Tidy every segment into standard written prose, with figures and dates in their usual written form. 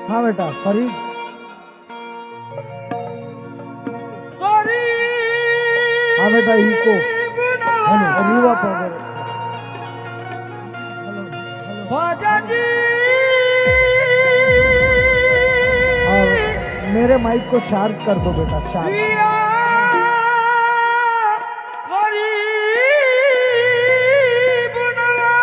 हाँ बेटा फरीद हाँ बेटा इको रीवा पकड़ ख्वाजा जी और मेरे माइक को शार्प कर दो बेटा शार्प पिया गरीब Nawaz.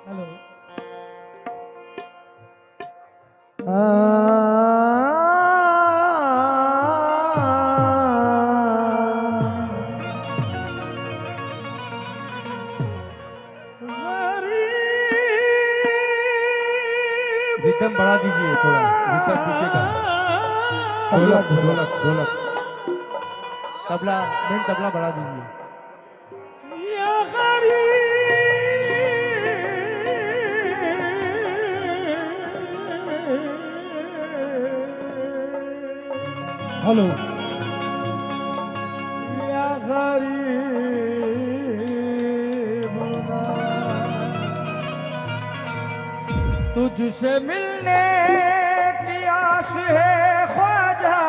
Hello hello hello hello rhythm बढ़ा दीजिए थोड़ा, रिदम दिखेगा। ढोलक ढोलक ढोलक तबला, मेन तबला बढ़ा दीजिए। या गरीब हेलो या गरीब तुझसे मिलने की आस है ख्वाजा,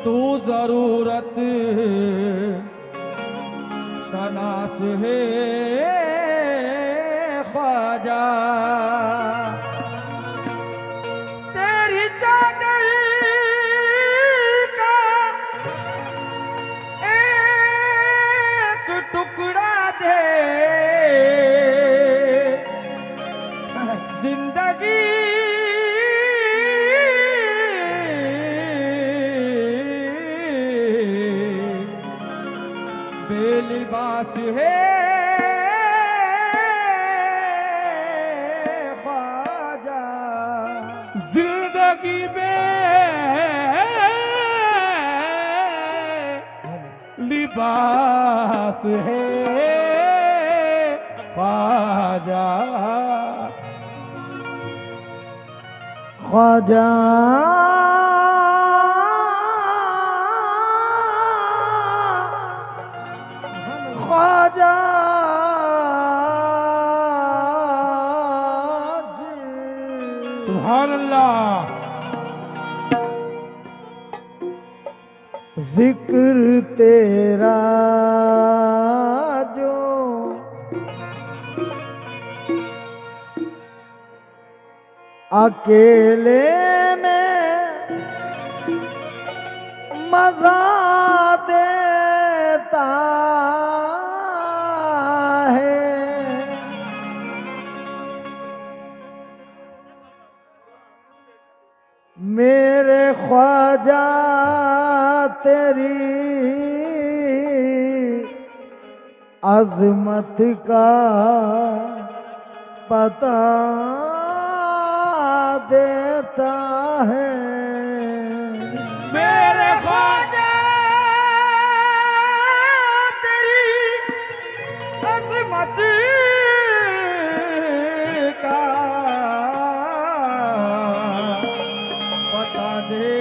तू जरूरत शनास है ख्वाजा। तेरी चादर का एक टुकड़ा दे, जिंदगी बेलिबास है ख्वाजा। जिंदगी लिबास है ख्वाजा। ख्वाजा ख्वाजा सुभान अल्लाह। जिक्र तेरा जो अकेले में मजा देता है, मेरे ख्वाजा तेरी अजमत का पता देता है। मेरे ख्वाजा तेरी अजमत का पता देता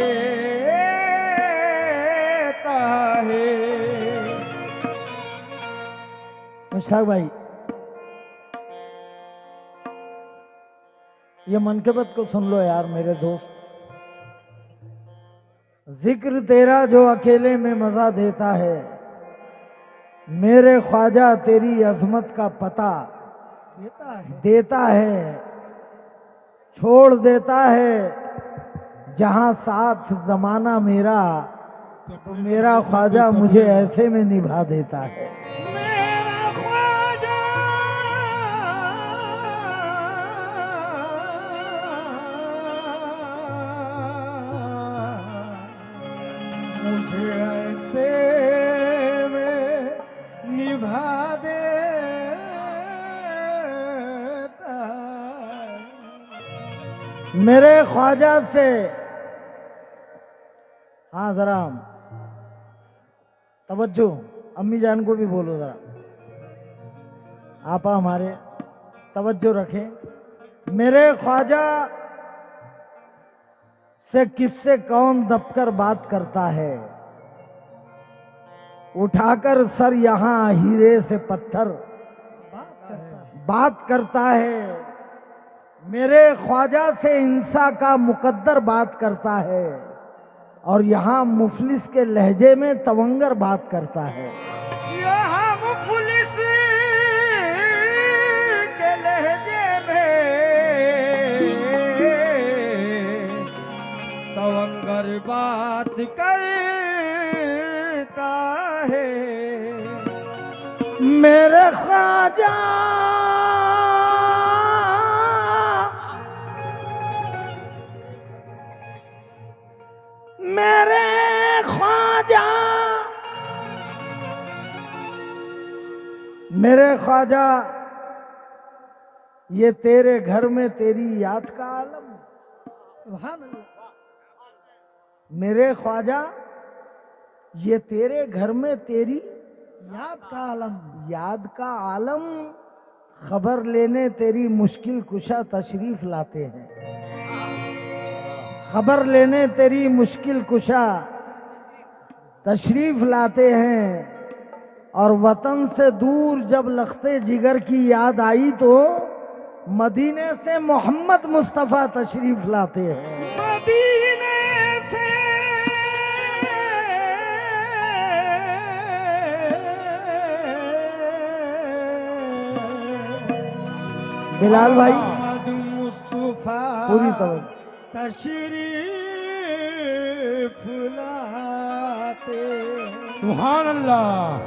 है। मुश्ताक भाई ये मनकबत को सुन लो यार मेरे दोस्त। जिक्र तेरा जो अकेले में मजा देता है, मेरे ख्वाजा तेरी अजमत का पता देता है, छोड़ देता है जहां साथ जमाना मेरा, तो मेरा ख्वाजा मुझे ऐसे में निभा देता है। मेरा ख्वाजा मुझे ऐसे में निभा देता है। मेरे ख्वाजा से हाँ जरा तवज्जो, अम्मी जान को भी बोलो जरा, आपा हमारे तवज्जो रखें। मेरे ख्वाजा मुझसे किससे कौन दबकर बात करता है, उठाकर सर यहां हीरे से पत्थर बात करता है। मेरे ख्वाजा से इंसा का मुकद्दर बात करता है, और यहाँ मुफलिस के लहजे में तवंगर बात करता है। यहाँ मुफलिस के लहजे में तवंगर बात करता है। मेरे ख्वाजा मेरे ख्वाजा मेरे ख्वाजा, ये तेरे घर में तेरी याद का आलम। सुभान अल्लाह। मेरे ख्वाजा, ये तेरे घर में तेरी याद का आलम। याद का आलम खबर लेने तेरी मुश्किल कुशा तशरीफ लाते हैं। खबर लेने तेरी मुश्किल कुशा तशरीफ लाते हैं, और वतन से दूर जब लख्ते जिगर की याद आई तो मदीने से मोहम्मद मुस्तफ़ा तशरीफ लाते हैं। मदीने से बिलाल भाई मुस्तफा पूरी तवज्जो। तशरीफ लाते। सुभान अल्लाह।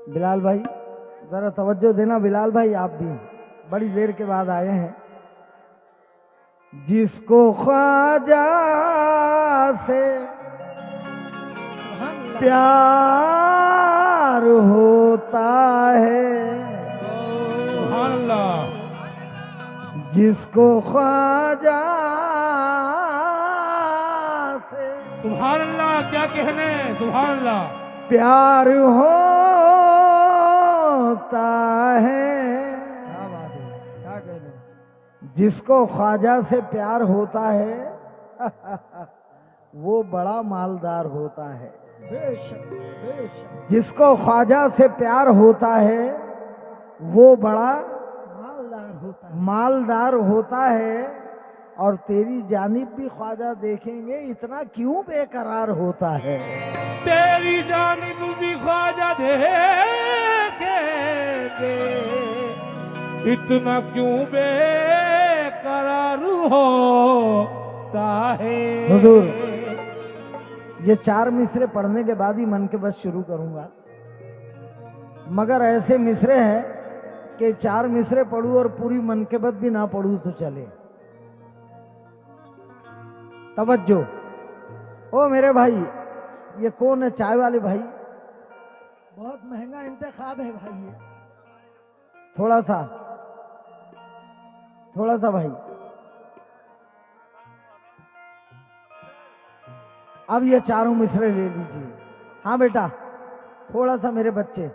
बिलाल भाई जरा तवज्जो देना। बिलाल भाई आप भी बड़ी देर के बाद आए हैं। जिसको ख्वाजा से प्यार होता है, सुभान अल्लाह। जिसको ख्वाजा से सुभान अल्लाह, क्या कहने। सुभान अल्लाह। प्यार होता है, क्या बात है, क्या कहने। जिसको ख्वाजा से प्यार होता है वो बड़ा मालदार होता है। बेशक बेशक जिसको ख्वाजा से प्यार होता है वो बड़ा मालदार होता है। और तेरी जानिब भी ख्वाजा देखेंगे इतना क्यों बेकरार होता है। तेरी जानिब भी ख्वाजा देखेंगे इतना क्यों बेकरार होता है। हुजूर, ये 4 मिसरे पढ़ने के बाद ही मन के बस शुरू करूंगा, मगर ऐसे मिसरे हैं कि 4 मिसरे पढ़ूं और पूरी मनकेबत भी ना पढ़ूं तो चले। तवज्जो। ओ मेरे भाई, ये कौन है चाय वाले भाई? बहुत महंगा इंतखाब है भाई ये। थोड़ा सा भाई। अब ये चारों मिसरे ले लीजिए। हाँ बेटा, थोड़ा सा मेरे बच्चे।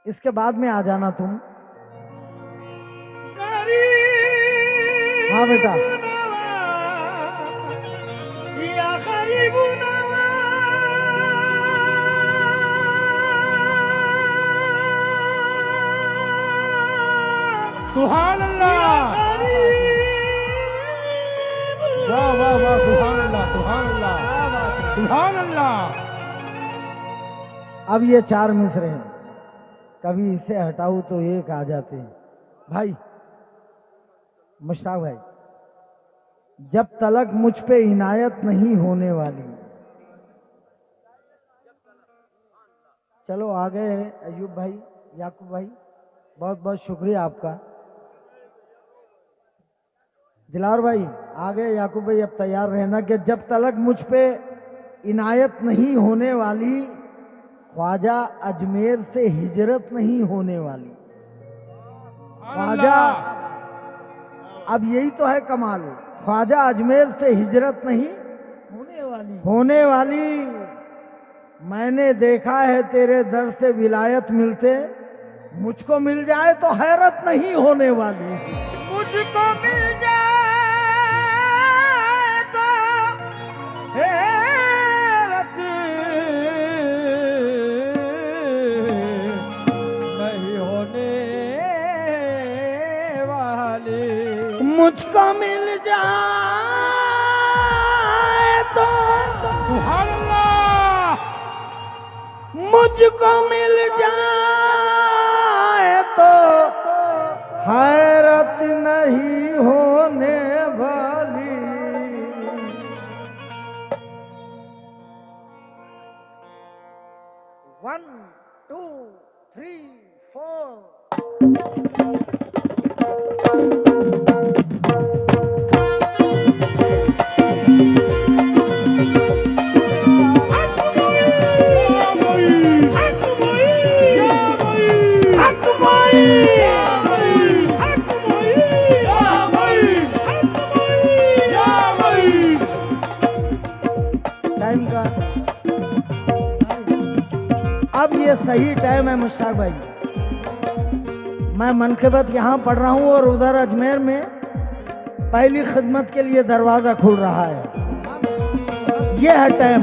इसके बाद में आ जाना तुम। हाँ बेटा। या गरीब नवा, सुभान अल्लाह। वाह वाह वाह। सुभान अल्लाह, सुभान अल्लाह, सुभान अल्लाह। अब ये 4 मिसरे हैं, कभी इसे हटाऊं तो एक आ जाते हैं। भाई मुश्ताक भाई, जब तलक मुझ पे इनायत नहीं होने वाली। चलो आ गए अयूब भाई, याकूब भाई, बहुत बहुत शुक्रिया आपका। दिलावर भाई आ गए, याकूब भाई अब तैयार रहना कि जब तलक मुझ पे इनायत नहीं होने वाली, ख्वाजा अजमेर से हिजरत नहीं होने वाली। ख्वाजा, अब यही तो है कमाल, ख्वाजा अजमेर से हिजरत नहीं होने वाली। मैंने देखा है तेरे दर से विलायत मिलते मुझको मिल जाए तो हैरत नहीं होने वाली। मुझको मिल जाए तो हैरत नहीं होने वाली। मुझको मिल जाए तो अल्लाह, मुझको मिल जाए तो हैरत नहीं होने वाली। 1 2 3 4 टाइम का अब ये सही टाइम है मुश्ताक भाई। मैं मनक़िबत यहाँ पढ़ रहा हूँ और उधर अजमेर में पहली खिदमत के लिए दरवाज़ा खुल रहा है। ये है टाइम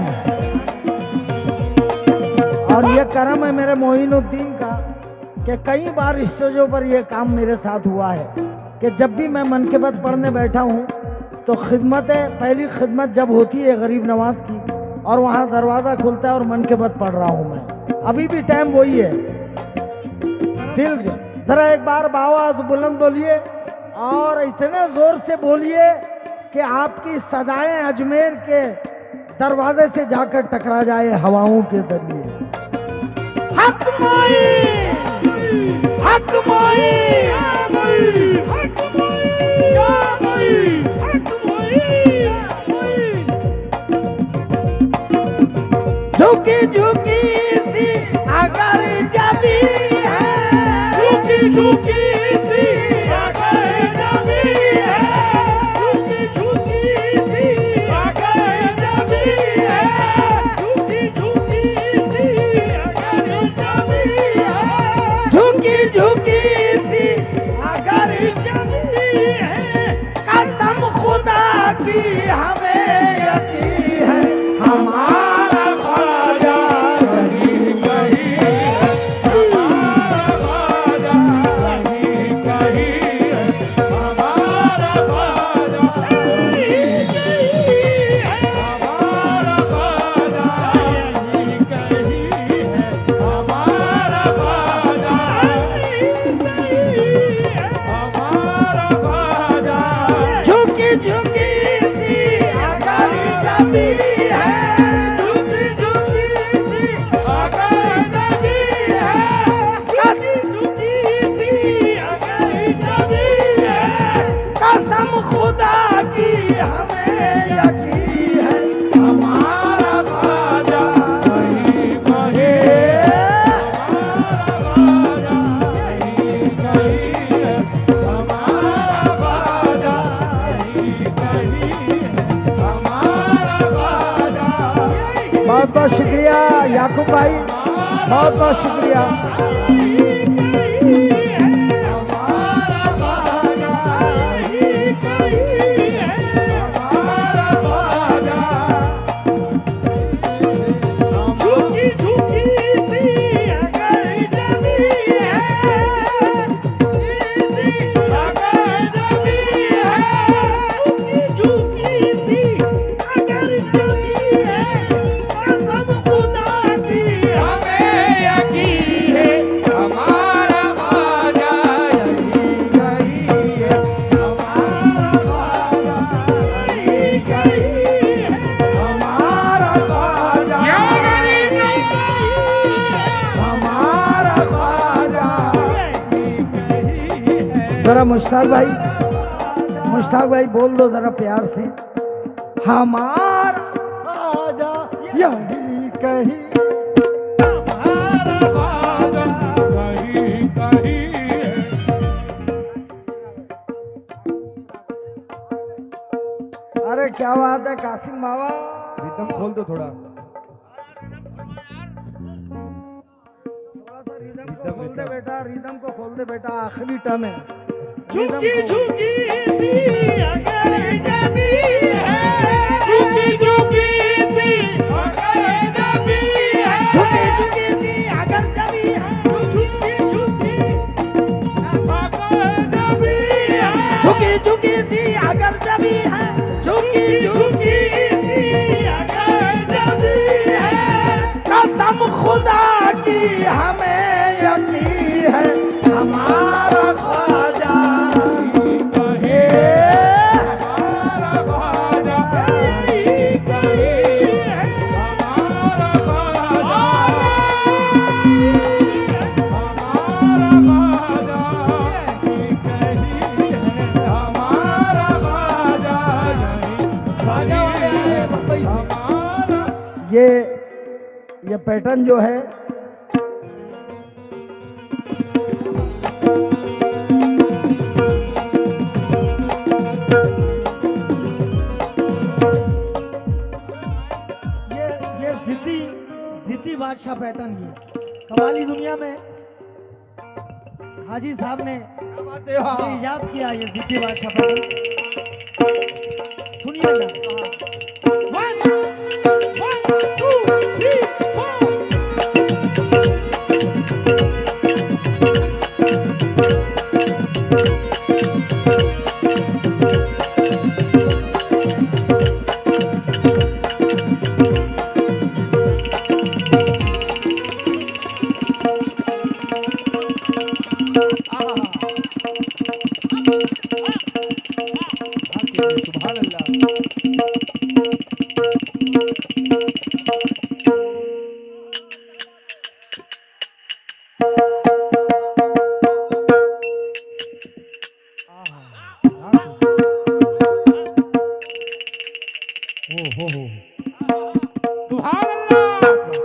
और ये करम है मेरे मोइनुद्दीन का कि कई बार स्टेजों पर ये काम मेरे साथ हुआ है कि जब भी मैं मनक़िबत पढ़ने बैठा हूँ तो पहली खिदमत जब होती है गरीब नवाज की और वहाँ दरवाज़ा खुलता है और मनक़िबत पढ़ रहा हूँ मैं। अभी भी टाइम वही है। दिल जरा एक बार आवाज़ बुलंद बोलिए और इतने ज़ोर से बोलिए कि आपकी सदाएं अजमेर के दरवाजे से जाकर टकरा जाए हवाओं के जरिए। हक मोई, हक मोई, हक मोई, हक मोई। झुकी झुकी सी अगर जबी है, झुकी झुकी सी अगर जबी है, झुकी झुकी सी अगर जबी है, झुकी झुकी सी अगर जबी है, झुकी झुकी सी अगर जबी है। कसम खुदा की हमें यकीन है हमारा ख्वाजा कहीं कहीं है, हमारा ख्वाजा कहीं कहीं है, हमारा ख्वाजा कहीं कहीं है, हमारा ख्वाजा कहीं कहीं है, हमारा ख्वाजा कहीं कहीं है, हमारा ख्वाजा। झुकी झुकी सी अगर जबी है, झुकी झुकी सी अगर जबी है, झुकी झुकी सी अगर जबी है। कसम खुदा की हमें यकीन है हमारा ख्वाजा कहीं कहीं है, हमारा ख्वाजा कहीं कहीं है, हमारा ख्वाजा कहीं कहीं है, हमारा ख्वाजा। बहुत बहुत शुक्रिया याकूब भाई, बहुत बहुत शुक्रिया। हमारा ख्वाजा कहीं कहीं है, हमारा ख्वाजा। झुकी झुकी सी अगर जबी है, अगर जबी है, झुकी झुकी सी अगर जबी है। कसम खुदा की हमें यकीन है हमारा ख्वाजा यहीं कहीं है, हमारा ख्वाजा यहीं कहीं है, हमारा ख्वाजा हमारा ख्वाजा यहीं कहीं है। जरा मुश्ताक भाई बोल दो जरा प्यार से, हमारा ख्वाजा यहीं कहीं, हमारा ख्वाजा कहीं कहीं है। अरे क्या बात है कासिम बाबा, रिदम खोल दो थोड़ा। थोड़ा सा रिदम को रिदम खोल दे रिदम। बेटा, रिदम को खोल दे बेटा, आखिरी टर्न है। झुकी झुकी सी अगर जबी है, झुकी झुकी सी अगर जबी है, झुकी झुकी सी अगर जबी है, झुकी झुकी अगर जबी है, झुकी झुकी सी अगर जबी है, झुकी झुकी सी अगर जबी है। कसम खुदा की हमें यकीन है, हमारा ख्वाजा कहे, हमारा ख्वाजा कहे, हमारा ख्वाजा, हमारा ख्वाजा कही है, हमारा ख्वाजा ख्वाजा है बम्बई से। ये पैटर्न जो है ये जिद्दी बादशाह पैटर्न, ये कव्वाली दुनिया में हाजी साहब ने इजाद किया, ये जिद्दी बादशाह पैटर्न। सुनिए ना। 1 2 3 4। सुभान अल्लाह। हो सुभान अल्लाह।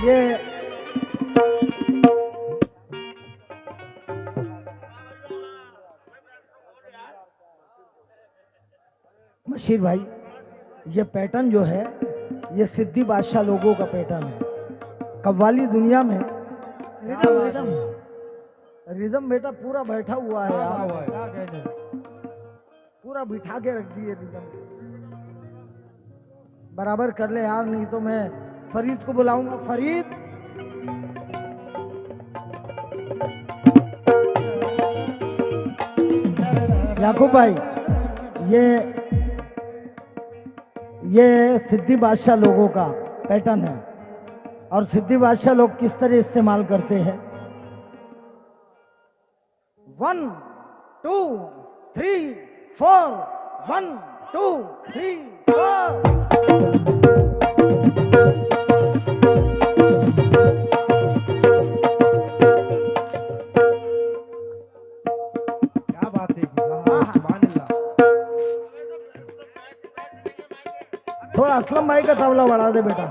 ये मशीर भाई, ये पैटर्न जो है ये सिद्दी बादशाह लोगों का पैटर्न है। कव्वाली दुनिया में रिदम बेटा पूरा बैठा हुआ है यार, पूरा बिठा के रख दिए रिदम, बराबर कर ले यार, नहीं तो मैं फरीद को बुलाऊंगा। फरीद, याकूब भाई, ये सिद्दी बादशाह लोगों का पैटर्न है और सिद्दी बादशाह लोग किस तरह इस्तेमाल करते हैं। 1 2 3 4, 1 2 3 4। क्या बात है, सुभान अल्लाह। थोड़ा असलम भाई का तबला बढ़ा दे बेटा।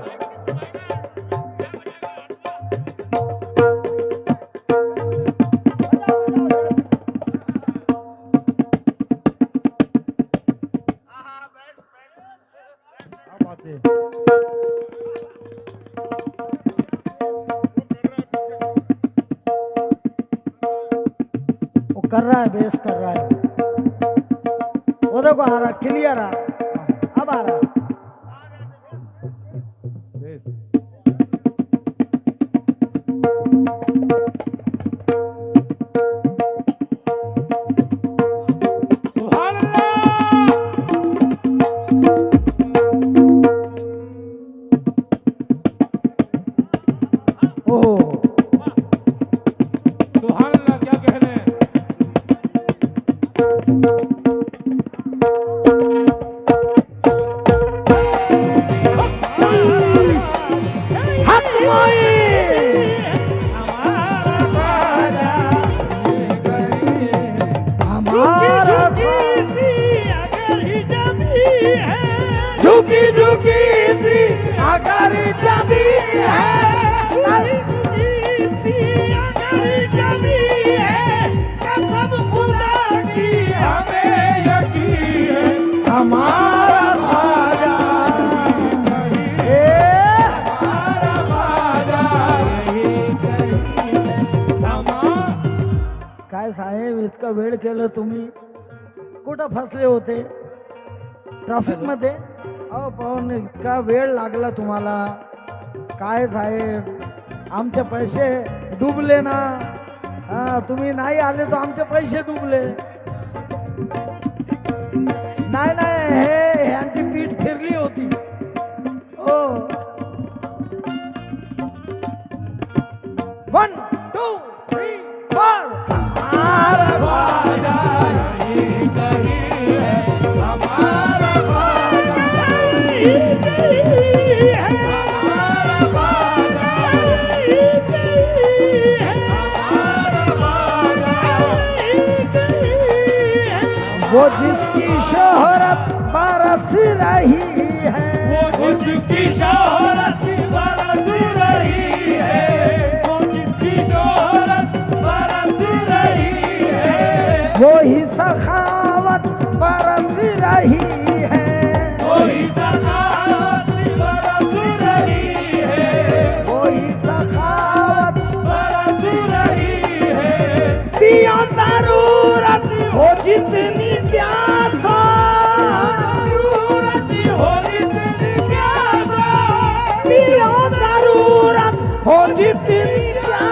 क्या बात है। वो कर रहा है, बेस कर रहा है, वो देखो आ रहा, क्लियर आ रहा, अब आ रहा। सुभान अल्लाह। ओह, सुभान अल्लाह, क्या कहने। हक मोई, है झुकी झुकी सी अगर जमी है, कसम खुदा की हमें यकीन है हमारा ख्वाजा हमारा ख्वाजा काय साहेब इतका वेळ केलं तुम्ही, कुठं फसले होते ट्रॅफिक मध्ये? अहो पाहून इतका वेळ लागला तुम्हाला, काय साहेब आमचे पैसे डुबले ना. हा तुम्ही नाही आले तर आमचे पैसे डुबले. नाही नाही हे ह्यांची पीठ फिरली होती. हो 1 2 3 4 हमारा ख्वाजा यही कहीं है हमारा ख्वाजा यही कहीं है हमारा ख्वाजा यही कहीं है हमारा ख्वाजा यही कहीं है वो जिसकी शोहरत बरस रही है, वो जिसकी शोहरत बरस रही है वो जिसकी शोहरत बरस रही है वही सखावत बरस रही है, वही सखावत बरस रही है वही सखावत बरस रही है पिया जरूरत हो जितनी प्यासा, जरूरत हो जितनी प्यासा पिया जरूरत हो जितनी प्यासा,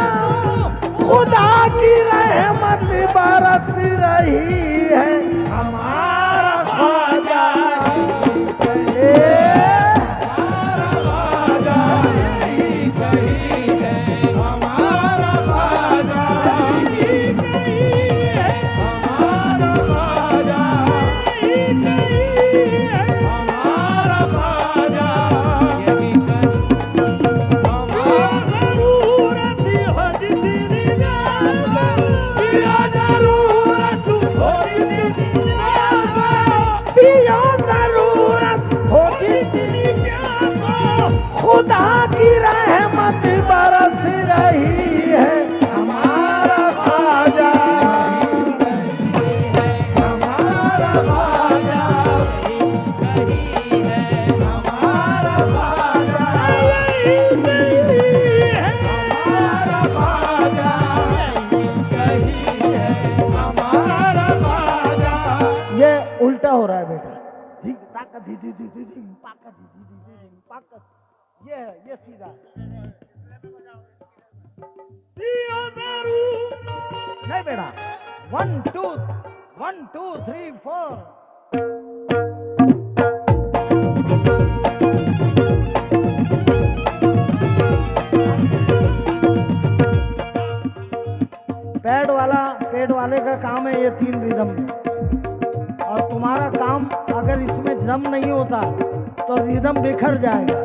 खुदा की रहमत बरस रही है हमारा ख्वाजा हमारा ख्वाजा यही कहीं है हमारा ख्वाजा यही कहीं है हमारा ख्वाजा यही कहीं है हमारा ख्वाजा यही कहीं हमारा जरूरत हो जितनी प्यासा पिया जरूरत हो जितनी प्यासा पिया जरूरत हो जितनी प्यासा खुदा की रहमत बरस रही है हमारा ख्वाजा, हमारा ख्वाजा यही है हमारा ख्वाजा यही है हमारा ख्वाजा यही है हमारा ख्वाजा ये उल्टा हो रहा है बेटा. ठीक ताकत दी दी दी दी दी पाकत दी दी दी दी पाकत, ये सीधा पिया जरूर नहीं बेटा. 1 2 1 2 3 4 पेड वाले का काम है ये 3 रिदम में, और तुम्हारा काम अगर इसमें जम नहीं होता तो रिदम बिखर जाएगा.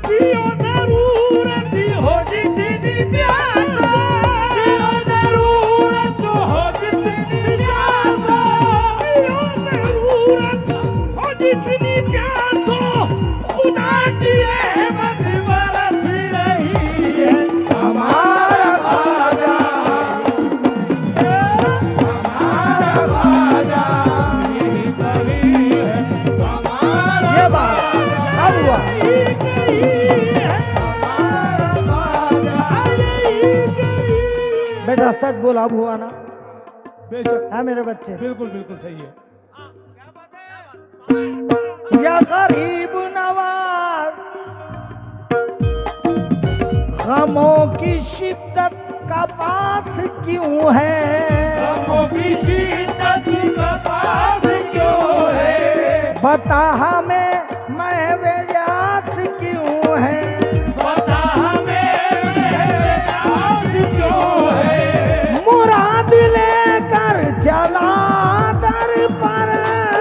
पिया जरूरत हो जितनी प्यासा पिया जरूरत हो जितनी प्यासा पिया जरूरत हो जितनी प्यासा खुदा की रहमत बरस रही है हमारा ख्वाजा हमारा ख्वाजा यही कहीं है हमारा ये बात कब हुआ? बेटा सच बोल, अब हुआ ना? बेशक है मेरे बच्चे? बिल्कुल बिल्कुल सही है। या गरीब नवाज गमों की शिद्दत का पास क्यों है, गमों की शिद्दत का पास क्यों है, बता हमें महवेजास क्यों है, बता हमें महवेजास क्यों है, मुराद लेकर चला दर पर,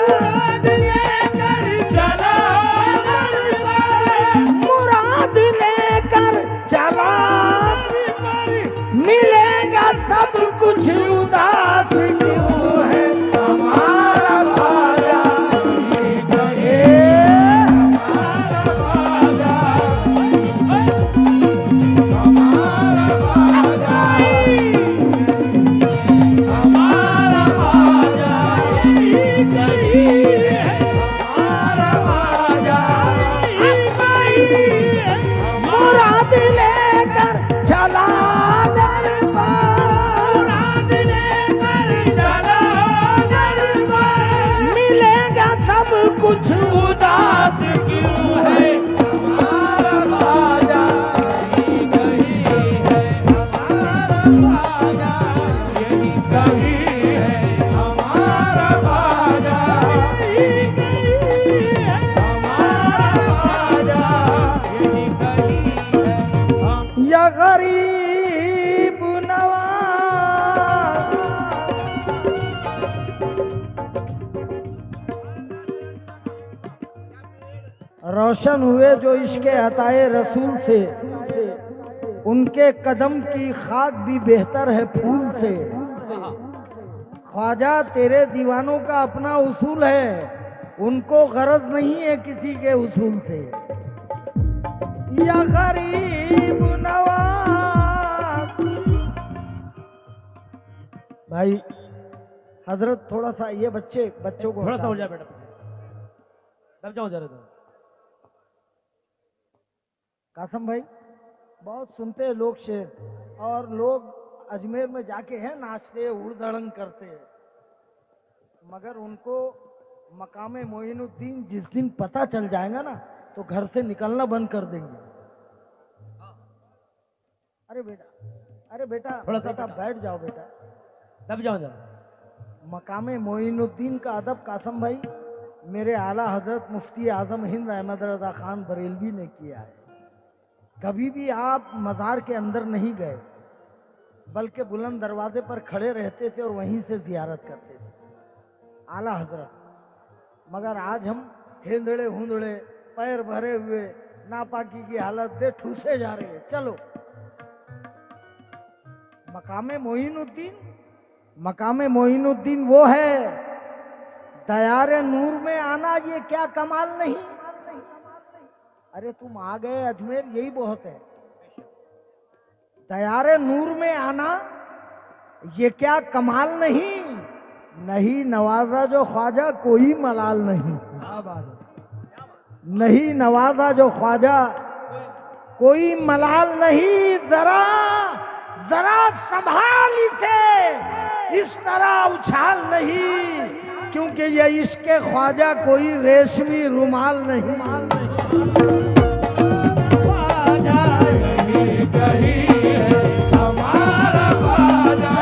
मुराद लेकर चला दर पर, मुराद लेकर चला दर पर, मिले मिलेगा सब कुछ उदास क्यों है हमारा ख्वाजा मुराद लेकर चला मिलेगा सब कुछ उदास क्यों है हमारा ख्वाजा यही कहीं है हमारा ख्वाजा यही कहीं है हमारा ख्वाजा यही कहीं है या गरीब नवाज रोशन हुए जो इश्क़ अताए रसूल से उनके कदम की खाक भी बेहतर है फूल से ख्वाजा तेरे दीवानों का अपना उसूल है उनको गरज नहीं है किसी के उसूल से या गरीब नवाज भाई हजरत थोड़ा सा ये बच्चों को थोड़ा सा हो जाए बेटा दब जाओ जरा कासम भाई बहुत सुनते हैं लोग शेर और लोग अजमेर में जाके हैं नाचते उड़धड़ंग करते हैं मगर उनको मकामे मोइनुद्दीन जिस दिन पता चल जाएगा ना तो घर से निकलना बंद कर देंगे। अरे बेटा थोड़ा सा बेटा बैठ जाओ बेटा दब जाओ जरा मकामे मोइनुद्दीन का अदब कासम भाई मेरे आला हजरत मुफ्ती आजम हिंद अहमद रजा खान बरेलवी ने किया है। कभी भी आप मज़ार के अंदर नहीं गए बल्कि बुलंद दरवाजे पर खड़े रहते थे और वहीं से जियारत करते थे आला हजरत। मगर आज हम हिंदड़े हुंदड़े पैर भरे हुए नापाकी की हालत दे ठूसे जा रहे हैं। चलो मकामे मोइनुद्दीन वो है दयारे नूर में आना ये क्या कमाल नहीं। अरे तुम आ गए अजमेर यही बहुत है। दयारे नूर में आना ये क्या कमाल नहीं। नहीं नवाजा जो ख्वाजा कोई मलाल नहीं। नहीं नवाजा जो ख्वाजा कोई मलाल नहीं। जरा जरा संभाल इसे इस तरह उछाल नहीं क्योंकि ये इश्क़ ख्वाजा कोई रेशमी रुमाल नहीं। ख्वाजा यही कहीं है हमारा ख्वाजा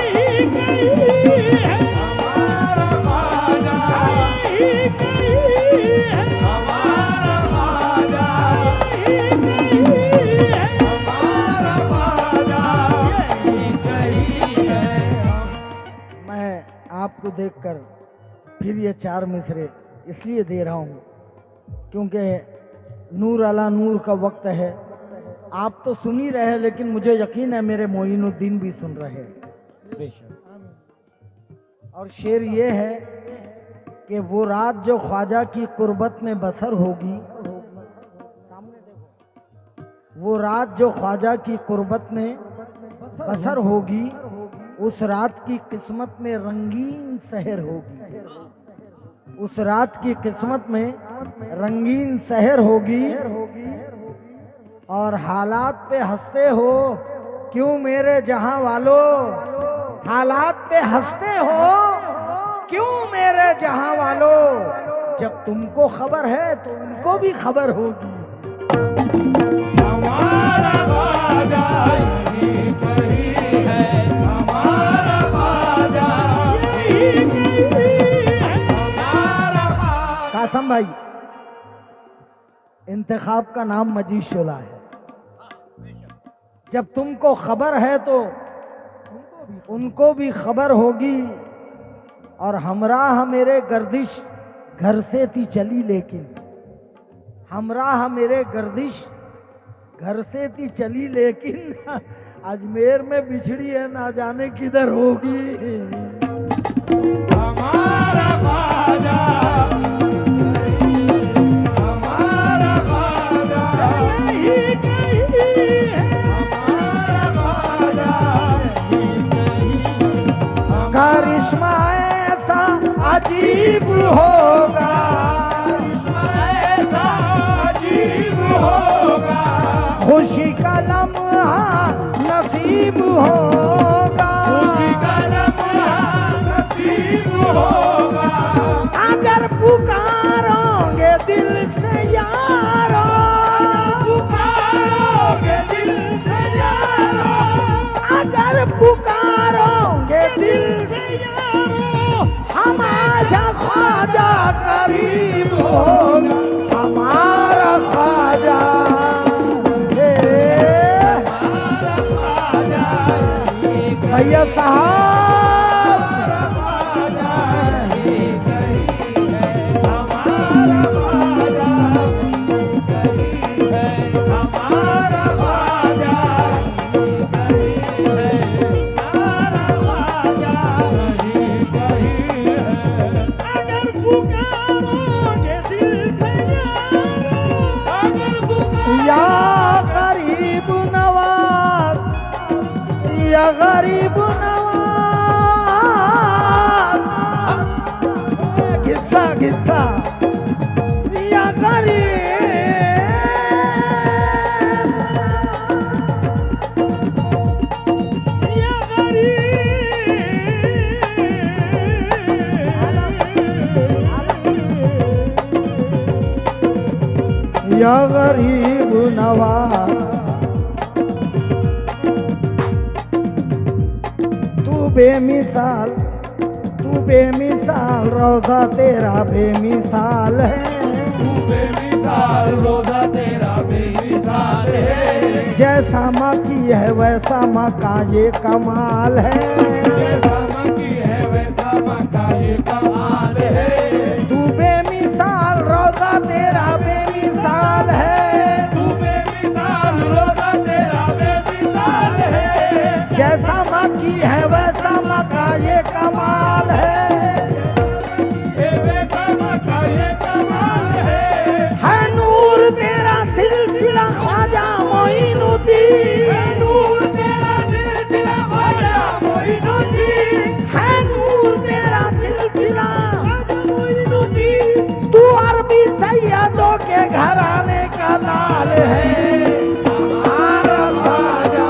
यही कहीं है हमारा ख्वाजा यही कहीं है हमारा ख्वाजा यही कहीं है हमारा ख्वाजा यही कहीं है। मैं आपको देखकर फिर ये चार मिसरे इसलिए दे रहा हूँ क्योंकि नूर अला नूर का वक्त है। आप तो सुन ही रहे हैं लेकिन मुझे यकीन है मेरे मोइनुद्दीन भी सुन रहे हैं। और शेर ये है कि वो रात जो ख्वाजा की कुर्बत में बसर होगी सामने देखो वो रात जो ख्वाजा की कुर्बत में बसर होगी उस रात की किस्मत में रंगीन सहर होगी। उस रात की किस्मत में रंगीन सहर होगी। और हालात पे हंसते हो क्यों मेरे जहां वालों। हालात पे हंसते हो क्यों मेरे जहां वालों। जब तुमको खबर है तो उनको भी खबर होगी। हमारा ख्वाजा यही कहीं है हमारा ख्वाजा यही कहीं है हमारा ख्वाजा। कासम भाई इंतखाब का नाम मजीद शोला है। जब तुमको खबर है तो उनको भी खबर होगी। और हमराह मेरे गर्दिश घर से थी चली लेकिन हमराह मेरे गर्दिश घर से थी चली लेकिन अजमेर में बिछड़ी है, ना जाने किधर होगी। हमारा ख्वाजा, हमारा ख्वाजा कहीं कहीं है, हमारा ख्वाजा कहीं कहीं। करिश्मा ऐसा अजीब होगा, करिश्मा ऐसा अजीब होगा, खुशी का लम्हा नसीब होगा, खुशी का लम्हा नसीब होगा। अगर पुकारोगे दिल से यारो, पुकारोगे दिल से यारो, अगर पुकारोगे दिल से यारो, हमारा ख्वाजा करीब होगा, हमारा ख्वाजा। भैया साहब, हमारा ख्वाजा कहीं कहीं है, हमारा ख्वाजा कहीं है, हमारा ख्वाजा कहीं है, हमारा ख्वाजा कहीं कहीं है। अगर पुकारोगे दिल से यारो, अगर पुकारोगे या गरीब नवाज, या गरीब नवाज, किस्सा किस्सा, या गरीब या गरीब, या गरीब नवाज, तू बेमिसाल, तू बेमिसाल, रोजा तेरा बेमिसाल है, तू बेमिसाल, रोजा तेरा बेमिसाल है। जैसा माँ की है वैसा माँ का ये कमाल है, जैसा माँ की है वैसा माँ का ये कमाल है। तू बेमिसाल, रोजा तेरा बेमिसाल है, तू बेमिसाल, रोजा तेरा बेमिसाल है। जैसा माँ की है वैसा माँ का ये कमाल है, वैसा माँ का ये कमाल है नूर तेरा सिलसिला ख्वाजा मोइनुद्दीन, है नूर तेरा सिलसिला ख्वाजा मोइनुद्दीन, है नूर तेरा सिलसिला ख्वाजा मोइनुद्दीन। तू अरबी सैयदों के घराने का लाल है, हमारा ख्वाजा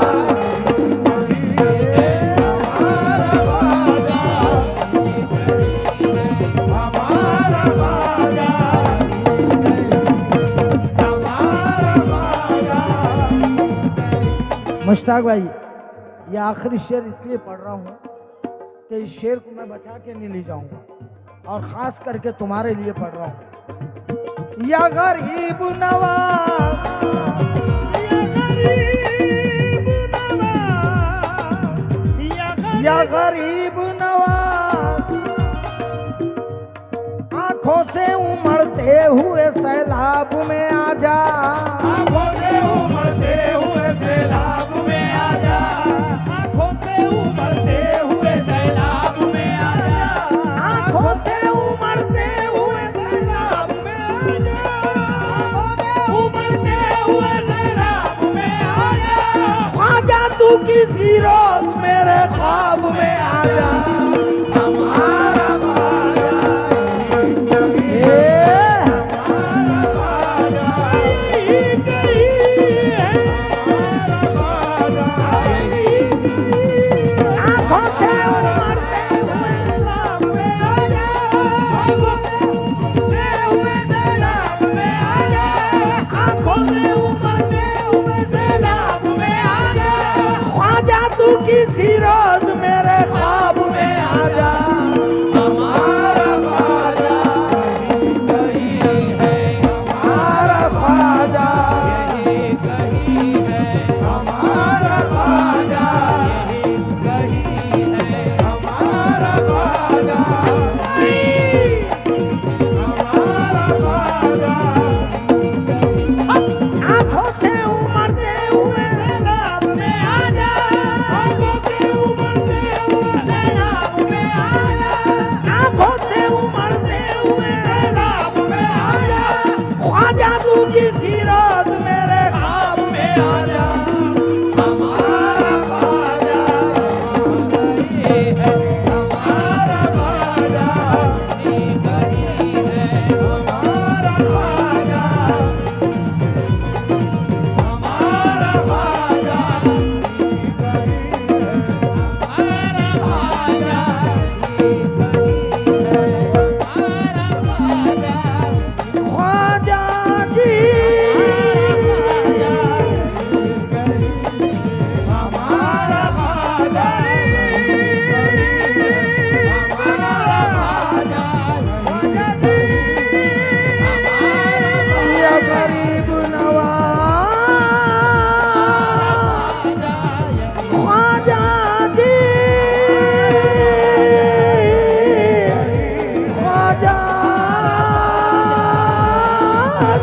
कहीं है, हमारा ख्वाजा कहीं है, हमारा ख्वाजा कहीं है, हमारा ख्वाजा। मुश्ताक भाई, ये आखिरी शेर इसलिए पढ़ रहा हूँ कि इस शेर को मैं बचा के नहीं ले जाऊंगा, और खास करके तुम्हारे लिए पढ़ रहा हूँ। या गरीब नवाज, या गरीब नवाज, आंखों से उमड़ते हुए सैलाब में आ जा, आँखों से उमड़ते हुए सैलाब में आ जा, आँखों से उमड़ते हुए सैलाब में आ जा, आंखों से उमड़ते हुए सैलाब में आ जा, उमड़ते हुए सैलाब में आ जा। ख्वाजा तू किसी रोज मेरे ख्वाब में आ जा, हमारा ख्वाजा कहीं कहीं है, हमारा ख्वाजा आंखों से उमड़ते हुए सैलाब में आ जा, उमड़ते हुए सैलाब में आ जा, आँखों से उमड़ते हुए सैलाब में आ जा। ख्वाजा तू किसी रोज मेरे ख्वाब में आ जा, हमारा ख्वाजा कहीं कहीं है, हमारा ख्वाजा यही कहीं है, हमारा ख्वाजा यही कहीं है,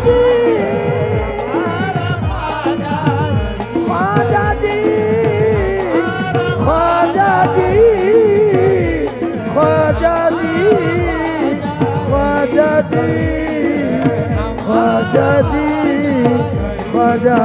जी ख्वाजा जी ख्वाजा जी ख्वाजा जी ख्वाजा जी ख्वाजा जी ख्वाजा